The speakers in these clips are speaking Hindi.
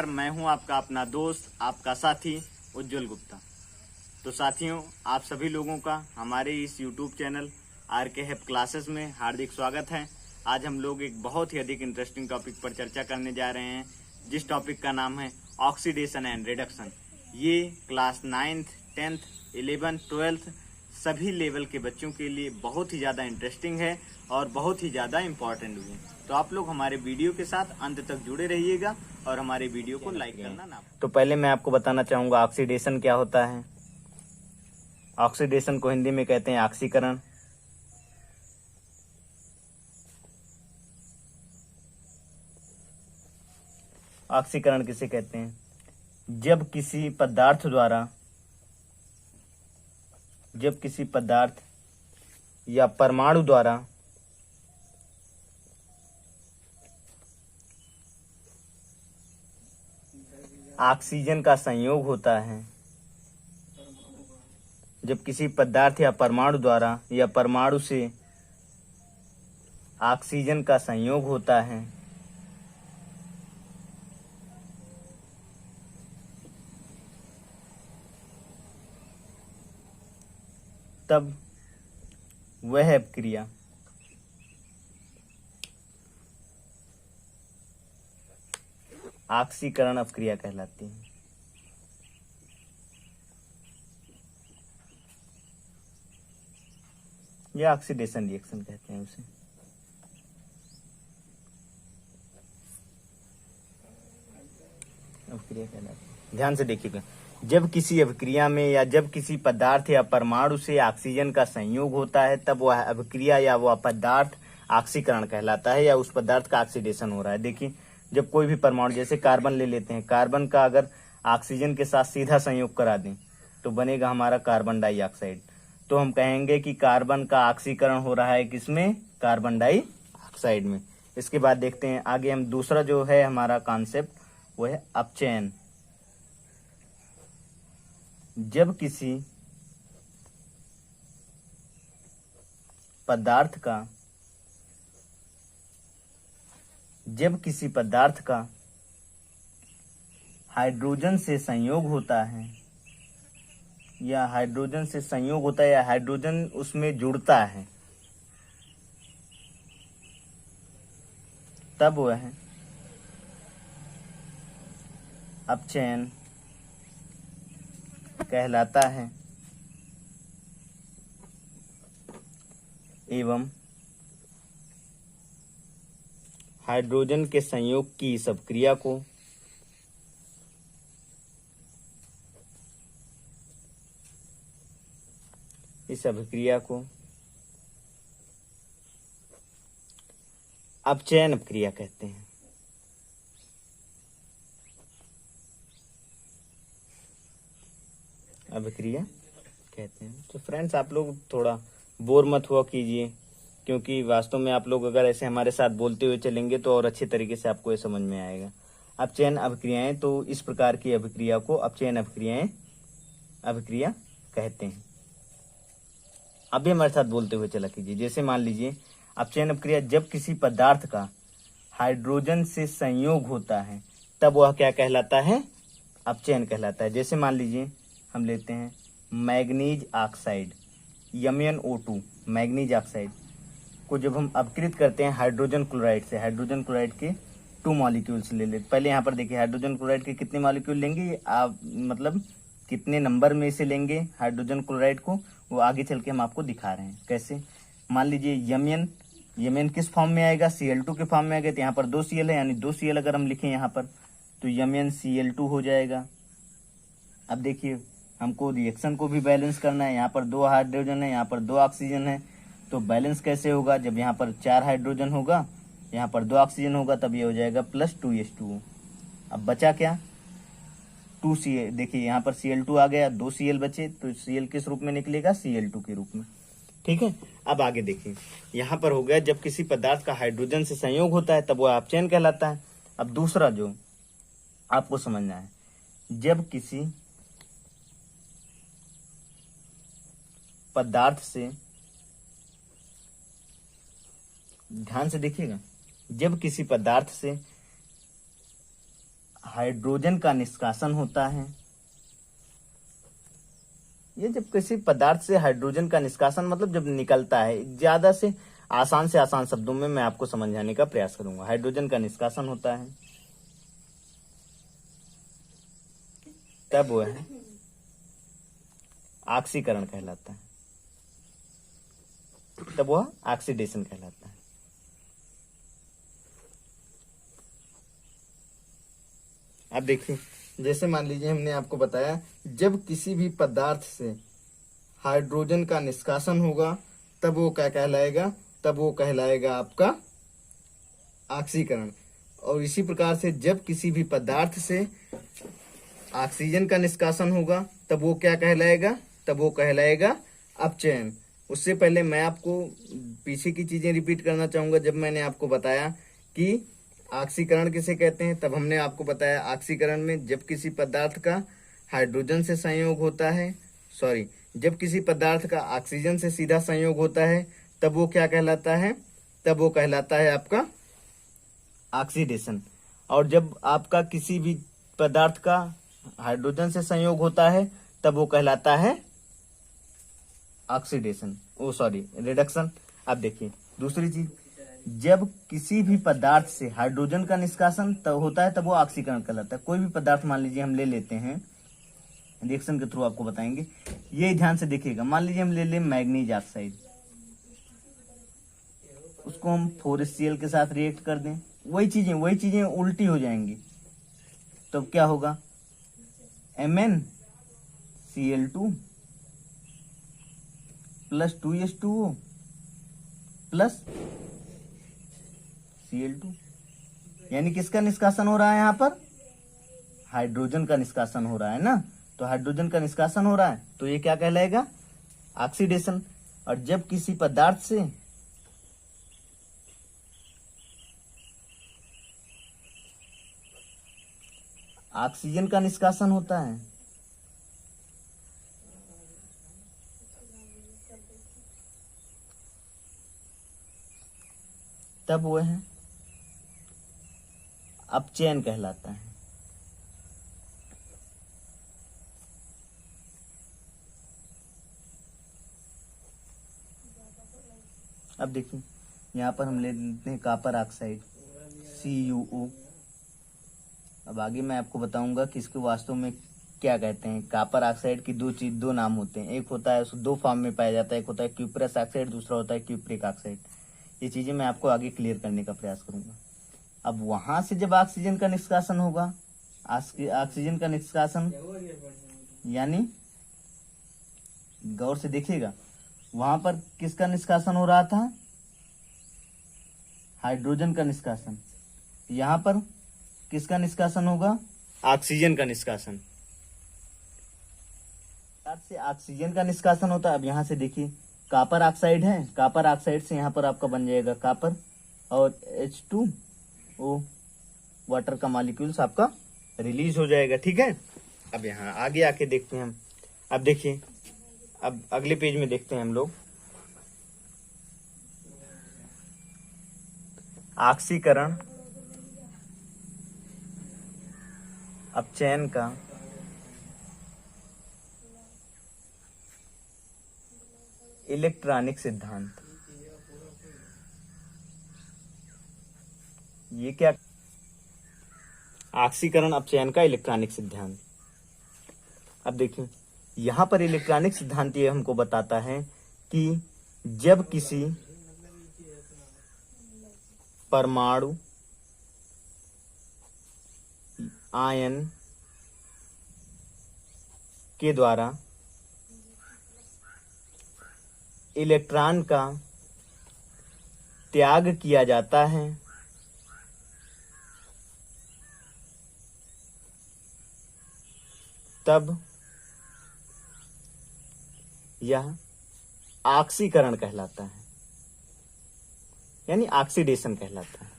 नमस्कार, मैं हूं आपका अपना दोस्त, आपका साथी उज्जवल गुप्ता। तो साथियों, आप सभी लोगों का हमारे इस YouTube channel RK help classes में हार्दिक स्वागत है। आज हम लोग एक बहुत ही अधिक इंटरेस्टिंग टॉपिक पर चर्चा करने जा रहे हैं, जिस टॉपिक का नाम है ऑक्सीडेशन एंड रिडक्शन। ये class 9th, 10th, 11th, 12th सभी लेवल के बच्चों के लिए बहुत ही ज़्यादा इंटरेस्टिंग है और बहुत ही ज़्यादा इम्पॉर्टेंट भी है। तो आप लोग हमारे वीडियो के साथ अंत तक जुड़े रहिएगा और हमारे वीडियो को लाइक करना ना। तो पहले मैं आपको बताना चाहूँगा ऑक्सीडेशन क्या होता है। ऑक्सीडेशन को हिंदी में कहते हैं ऑक्सीकरण। ऑक्सीकरण किसे कहते हैं? जब किसी पदार्थ या परमाणु द्वारा ऑक्सीजन का संयोग होता है। जब किसी पदार्थ या परमाणु द्वारा या परमाणु से ऑक्सीजन का संयोग होता है, तब वह अपक्रिया ऑक्सीकरण अपक्रिया कहलाती है। या ऑक्सीडेशन रिएक्शन कहते हैं उसे। अपक्रिया कहलाती है। ध्यान से देखिएगा, जब किसी अभिक्रिया में या जब किसी पदार्थ या परमाणु से ऑक्सीजन का संयोग होता है, तब वह अभिक्रिया या वह पदार्थ ऑक्सीकरण कहलाता है या उस पदार्थ का ऑक्सीडेशन हो रहा है। देखिए, जब कोई भी परमाणु, जैसे कार्बन ले लेते हैं, कार्बन का अगर ऑक्सीजन के साथ सीधा संयोग करा दें तो बनेगा हमारा कार्बन डाइऑक्साइड। तो हम कहेंगे कि कार्बन का ऑक्सीकरण हो रहा है किसमें? कार्बन डाइऑक्साइड में। इसके बाद देखते हैं आगे हम दूसरा जो है हमारा कॉन्सेप्ट, वो है अपचयन। जब किसी पदार्थ का हाइड्रोजन से संयोग होता है या हाइड्रोजन उसमें जुड़ता है, तब वह अपचयन कहलाता है एवं हाइड्रोजन के संयोग की इस अभिक्रिया को अपचयन अभिक्रिया कहते हैं। अभिक्रिया कहते हैं। तो फ्रेंड्स, आप लोग थोड़ा बोर मत हुआ कीजिए, क्योंकि वास्तव में आप लोग अगर ऐसे हमारे साथ बोलते हुए चलेंगे तो और अच्छे तरीके से आपको ये समझ में आएगा। अपचयन अभिक्रियाएं, तो इस प्रकार की अभिक्रिया को अपचयन अभिक्रिया कहते हैं। अब भी हमारे साथ बोलते हुए चला कीजिए। जैसे मान लीजिए, अपचयन अभिक्रिया जब किसी पदार्थ का हाइड्रोजन से संयोग होता है, तब वह क्या कहलाता है? अपचयन कहलाता है। जैसे मान लीजिए हम लेते हैं manganese oxide, MnO2, manganese oxide को जब हम अपकृत करते हैं हाइड्रोजन क्लोराइड से, हाइड्रोजन क्लोराइड के 2 मॉलिक्यूल्स ले लेते। पहले यहाँ पर देखिए, हाइड्रोजन क्लोराइड के कितने मॉलिक्यूल लेंगे, आप मतलब कितने नंबर में से लेंगे हाइड्रोजन क्लोराइड को, वो आगे चल के हम आपको दिखा रहे हैं कैसे। मान लीजिए Mn किस फॉर्म में आएगा? Cl2 के फॉर्म में आएगा। तो यहाँ पर 2 Cl है, यानी 2 Cl अगर हम लिखें यहाँ पर तो MnCl2 हो जाएगा। अब देखिए, हमको रिएक्शन को भी बैलेंस करना है। यहाँ पर 2 हाइड्रोजन है, यहाँ पर 2 ऑक्सीजन है, तो बैलेंस कैसे होगा? जब यहाँ पर 4 हाइड्रोजन होगा, यहाँ पर 2 ऑक्सीजन होगा, तब ये हो जाएगा +2H2O। अब बचा क्या? 2Cl। देखिए यहाँ पर Cl2 आ गया, 2 Cl बचे, तो Cl किस रूप में निकलेगा? Cl2 के रूप में। ठीक है। अब आगे देखिए, यहाँ पर हो गया जब किसी पदार्थ का हाइड्रोजन से संयोग होता है, तब वह अपचयन कहलाता है। अब दूसरा जो आपको समझना है, जब किसी पदार्थ से, ध्यान से देखिएगा, जब किसी पदार्थ से हाइड्रोजन का निष्कासन होता है। ये जब किसी पदार्थ से हाइड्रोजन का निष्कासन मतलब जब निकलता है, ज्यादा से आसान शब्दों में मैं आपको समझाने का प्रयास करूंगा। हाइड्रोजन का निष्कासन होता है, तब वो है ऑक्सीकरण कहलाता है, तब वह ऑक्सीडेशन कहलाता है। अब देखिए, जैसे मान लीजिए हमने आपको बताया जब किसी भी पदार्थ से हाइड्रोजन का निष्कासन होगा तब वो क्या कहलाएगा, तब वो कहलाएगा आपका ऑक्सीकरण। और इसी प्रकार से जब किसी भी पदार्थ से ऑक्सीजन का निष्कासन होगा तब वो क्या कहलाएगा, तब वो कहलाएगा अपचयन। उससे पहले मैं आपको पीछे की चीजें रिपीट करना चाहूंगा। जब मैंने आपको बताया कि ऑक्सीकरण किसे कहते हैं, तब हमने आपको बताया ऑक्सीकरण में जब किसी पदार्थ का हाइड्रोजन से संयोग होता है, जब किसी पदार्थ का ऑक्सीजन से सीधा संयोग होता है तब वो क्या कहलाता है, तब वो कहलाता है आपका ऑक्सीडेशन। और जब आपका किसी भी पदार्थ का हाइड्रोजन से संयोग होता है तब वो कहलाता है ऑक्सीडेशन, रिडक्शन। अब देखिए दूसरी चीज, जब किसी भी पदार्थ से हाइड्रोजन का निष्कासन तब होता है तब वो ऑक्सीकरण कहलाता है। कोई भी पदार्थ मान लीजिए हम ले लेते हैं, रिएक्शन के थ्रू आपको बताएंगे, ये ध्यान से देखिएगा। मान लीजिए हम ले लें मैग्नीज ऑक्साइड, उसको हम 4HCl के साथ रिएक्ट कर दें, वही चीजें उल्टी हो जाएंगी। तो अब क्या होगा, MnCl2 plus 2H2O plus Cl2, यानी किसका निष्कासन हो रहा है यहाँ पर, हाइड्रोजन का निष्कासन हो रहा है ना। तो हाइड्रोजन का निष्कासन हो रहा है तो ये क्या कहलाएगा, ऑक्सीडेशन। और जब किसी पदार्थ से ऑक्सीजन का निष्कासन होता है तब वो है अपचयन कहलाता है। अब देखिए यहाँ पर हम ले लेते हैं कॉपर ऑक्साइड CuO। अब आगे मैं आपको बताऊंगा कि इसको वास्तव में क्या कहते हैं। कॉपर ऑक्साइड की दो नाम होते हैं, एक होता है उसको दो फॉर्म में पाया जाता है, एक होता है क्यूप्रस ऑक्साइड, दूसरा होता है क्यूप्रिक ऑक्साइड। ये चीजें मैं आपको आगे क्लियर करने का प्रयास करूंगा। अब वहां से जब ऑक्सीजन का निष्कासन होगा, ऑक्सीजन का निष्कासन यानी गौर से देखिएगा, वहां पर किसका निष्कासन हो रहा था, हाइड्रोजन का निष्कासन। यहां पर किसका निष्कासन होगा, ऑक्सीजन का निष्कासन। से ऑक्सीजन का निष्कासन होता है। अब यहां से देखिए कॉपर ऑक्साइड है, कॉपर ऑक्साइड से यहाँ पर आपका बन जाएगा कॉपर और H2O, वाटर का मॉलिक्यूल्स आपका रिलीज हो जाएगा। ठीक है, अब यहाँ आगे आके देखते हैं हम। अब देखिए, अब अगले पेज में देखते हैं हम लोग ऑक्सीकरण अपचयन का इलेक्ट्रॉनिक सिद्धांत। ये क्या, ऑक्सीकरण अपचयन का इलेक्ट्रॉनिक सिद्धांत। अब देखिए यहां पर इलेक्ट्रॉनिक सिद्धांत ये हमको बताता है कि जब किसी परमाणु आयन के द्वारा इलेक्ट्रॉन का त्याग किया जाता है तब यह ऑक्सीकरण कहलाता है, यानी ऑक्सीडेशन कहलाता है।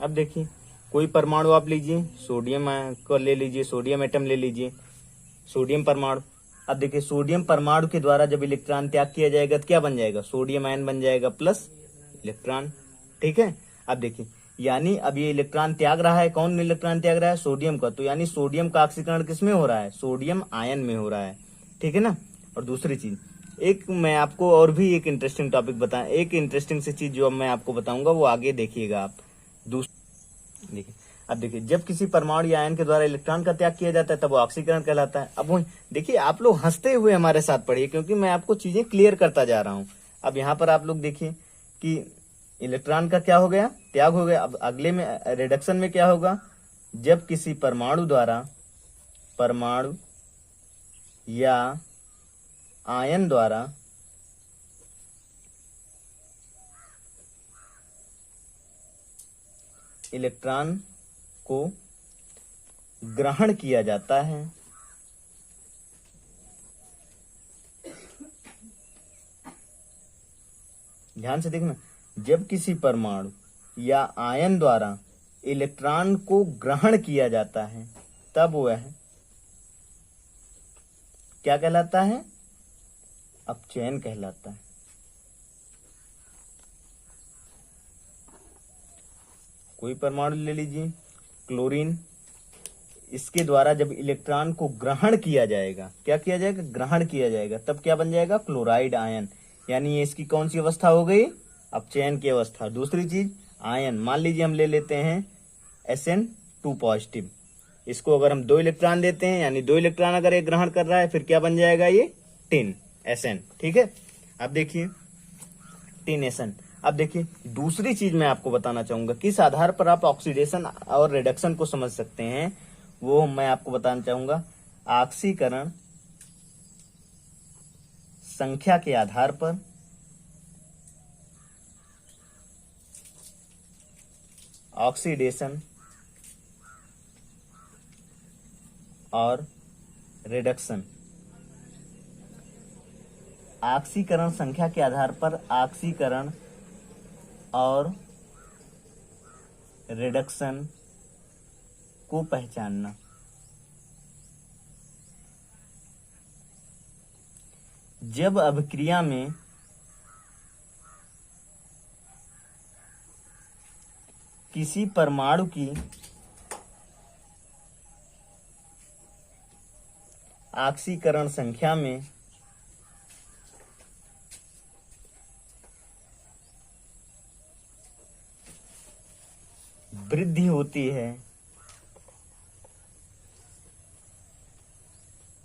अब देखिए कोई परमाणु आप लीजिए, सोडियम को ले लीजिए, सोडियम एटम ले लीजिए, सोडियम परमाणु। अब देखिए सोडियम परमाणु के द्वारा जब इलेक्ट्रॉन त्याग किया जाएगा तो क्या बन जाएगा, सोडियम आयन बन जाएगा प्लस इलेक्ट्रॉन। ठीक है, अब देखिए यानी अब ये इलेक्ट्रॉन त्याग रहा है, कौन इलेक्ट्रॉन त्याग रहा है? सोडियम का। तो यानी सोडियम का ऑक्सीकरण किसमें हो रहा है? सोडियम आयन में हो रहा है, ठीक है ना। और दूसरी चीज, एक मैं आपको और भी एक इंटरेस्टिंग टॉपिक बता, एक इंटरेस्टिंग सी चीज जो अब मैं आपको बताऊंगा वो आगे देखिएगा आप। देखिए, अब देखिए, जब किसी परमाणु या आयन के द्वारा इलेक्ट्रॉन का त्याग किया जाता है तब वो ऑक्सीकरण कहलाता है। अब वही देखिए, आप लोग हंसते हुए हमारे साथ पढ़िए क्योंकि मैं आपको चीजें क्लियर करता जा रहा हूं। अब यहाँ पर आप लोग देखिए कि इलेक्ट्रॉन का क्या हो गया? त्याग हो गया। अब अगले में रिडक्शन में क्या होगा? जब किसी परमाणु या आयन द्वारा इलेक्ट्रॉन को ग्रहण किया जाता है, ध्यान से देखना, जब किसी परमाणु या आयन द्वारा इलेक्ट्रॉन को ग्रहण किया जाता है तब वह क्या कहलाता है? अपचयन कहलाता है। कोई परमाणु ले लीजिए, क्लोरीन, इसके द्वारा जब इलेक्ट्रॉन को ग्रहण किया जाएगा, क्या किया जाएगा? ग्रहण किया जाएगा, तब क्या बन जाएगा? Chloride ion. यानी ये इसकी कौन सी अवस्था हो गई? अपचयन की अवस्था। दूसरी चीज, आयन, मान लीजिए हम ले लेते हैं Sn2 पॉजिटिव, इसको अगर हम 2 इलेक्ट्रॉन देते हैं, यानी 2 इलेक्ट्रॉन अगर ये ग्रहण कर रहा है, फिर क्या बन जाएगा? ये 10 Sn, ठीक है। अब देखिए 10 Sn। अब देखिए दूसरी चीज मैं आपको बताना चाहूंगा, किस आधार पर आप ऑक्सीडेशन और रिडक्शन को समझ सकते हैं, वो मैं आपको बताना चाहूंगा। ऑक्सीकरण संख्या के आधार पर ऑक्सीडेशन और रिडक्शन, ऑक्सीकरण संख्या के आधार पर ऑक्सीकरण और रिडक्शन को पहचानना। जब अभिक्रिया में किसी परमाणु की ऑक्सीकरण संख्या में वृद्धि होती है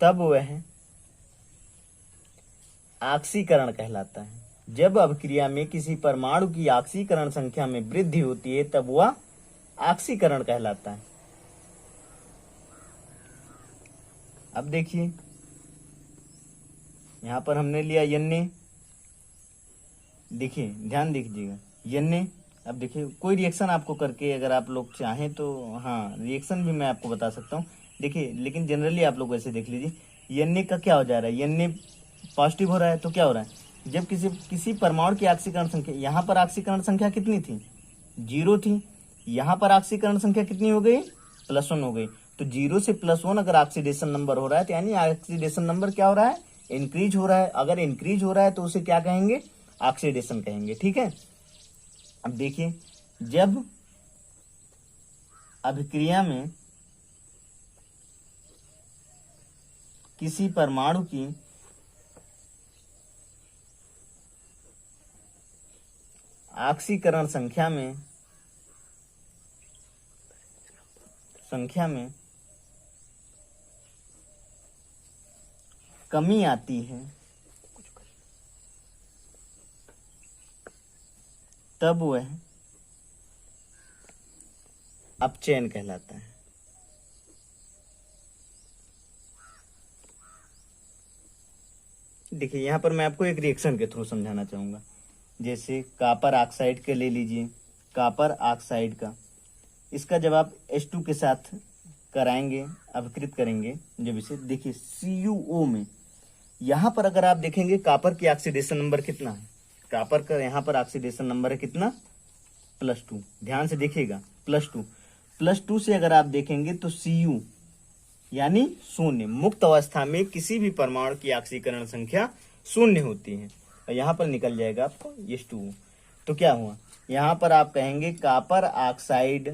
तब वह ऑक्सीकरण कहलाता है। जब अभिक्रिया में किसी परमाणु की ऑक्सीकरण संख्या में वृद्धि होती है तब वह ऑक्सीकरण कहलाता है। अब देखिए यहां पर हमने लिया Na, देखिए ध्यान दीजिएगा Na। अब देखिए कोई रिएक्शन आपको करके अगर आप लोग चाहें तो हाँ रिएक्शन भी मैं आपको बता सकता हूँ। देखिए लेकिन जनरली आप लोग वैसे देख लीजिए, Na का क्या हो जा रहा है? Na पॉजिटिव हो रहा है तो क्या हो रहा है? जब किसी परमाणु की ऑक्सीकरण संख्या, यहाँ पर ऑक्सीकरण संख्या कितनी थी? 0 थी। यहाँ पर ऑक्सीकरण संख्या कितनी हो गई? +1 हो गई। तो 0 से +1 अगर ऑक्सीडेशन नंबर हो रहा है तो यानी ऑक्सीडेशन नंबर क्या हो रहा है? इंक्रीज हो रहा है। अगर इंक्रीज हो रहा है तो उसे क्या कहेंगे? ऑक्सीडेशन कहेंगे, ठीक है। अब देखिए जब अभिक्रिया में किसी परमाणु की ऑक्सीकरण संख्या में कमी आती है तब वह अपचयन कहलाता है। देखिए यहां पर मैं आपको एक रिएक्शन के थ्रू समझाना चाहूंगा। जैसे कॉपर ऑक्साइड के ले लीजिए, कॉपर ऑक्साइड का, इसका जब आप H2 के साथ कराएंगे, अभिकृत करेंगे जब इसे, देखिए CuO में यहां पर अगर आप देखेंगे कॉपर की ऑक्सीडेशन नंबर कितना है? कॉपर का यहां पर ऑक्सीडेशन नंबर है कितना? +2। ध्यान से देखिएगा, +2 से अगर आप देखेंगे तो Cu यानी शून्य, मुक्त अवस्था में किसी भी परमाणु की ऑक्सीकरण संख्या शून्य होती है। और यहाँ पर निकल जाएगा आपको H2O। तो क्या हुआ, यहाँ पर आप कहेंगे कॉपर ऑक्साइड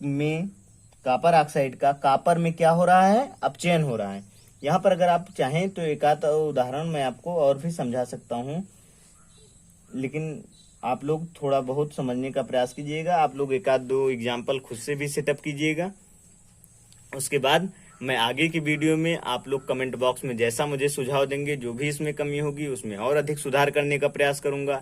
में, कॉपर ऑक्साइड का कॉपर में क्या हो रहा है, अपचयन हो रहा है। यहाँ पर अगर आप चाहें तो एक आध उदाहरण मैं आपको और भी समझा सकता हूँ, लेकिन आप लोग थोड़ा बहुत समझने का प्रयास कीजिएगा। आप लोग एक आध दो एग्जाम्पल खुद से भी सेटअप कीजिएगा। उसके बाद मैं आगे की वीडियो में आप लोग कमेंट बॉक्स में जैसा मुझे सुझाव देंगे, जो भी इसमें कमी होगी उसमें और अधिक सुधार करने का प्रयास करूंगा।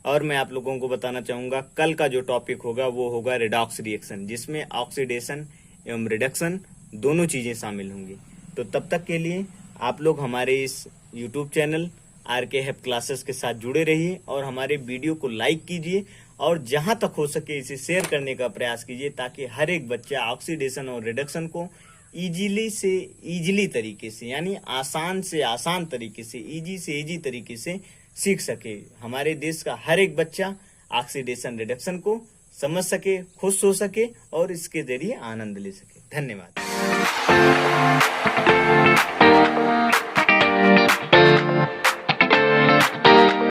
और मैं आप लोगों को बताना चाहूंगा कल का जो टॉपिक होगा वो होगा रिडॉक्स रिएक्शन, जिसमें ऑक्सीडेशन एवं रिडक्शन दोनों चीजें शामिल होंगी। तो तब तक के लिए आप लोग हमारे इस YouTube channel RK help classes के साथ जुड़े रहिए और हमारे वीडियो को लाइक कीजिए और जहां तक हो सके इसे शेयर करने का प्रयास कीजिए, ताकि हर एक बच्चा ऑक्सीडेशन और रिडक्शन को इजीली तरीके से, यानी आसान से आसान तरीके से, इजी तरीके से सीख सके। हमारे देश का हर एक बच्चा ऑक्सीडेशन रिडक्शन को समझ सके, खुश हो सके और इसके जरिए आनंद ले सके। धन्यवाद।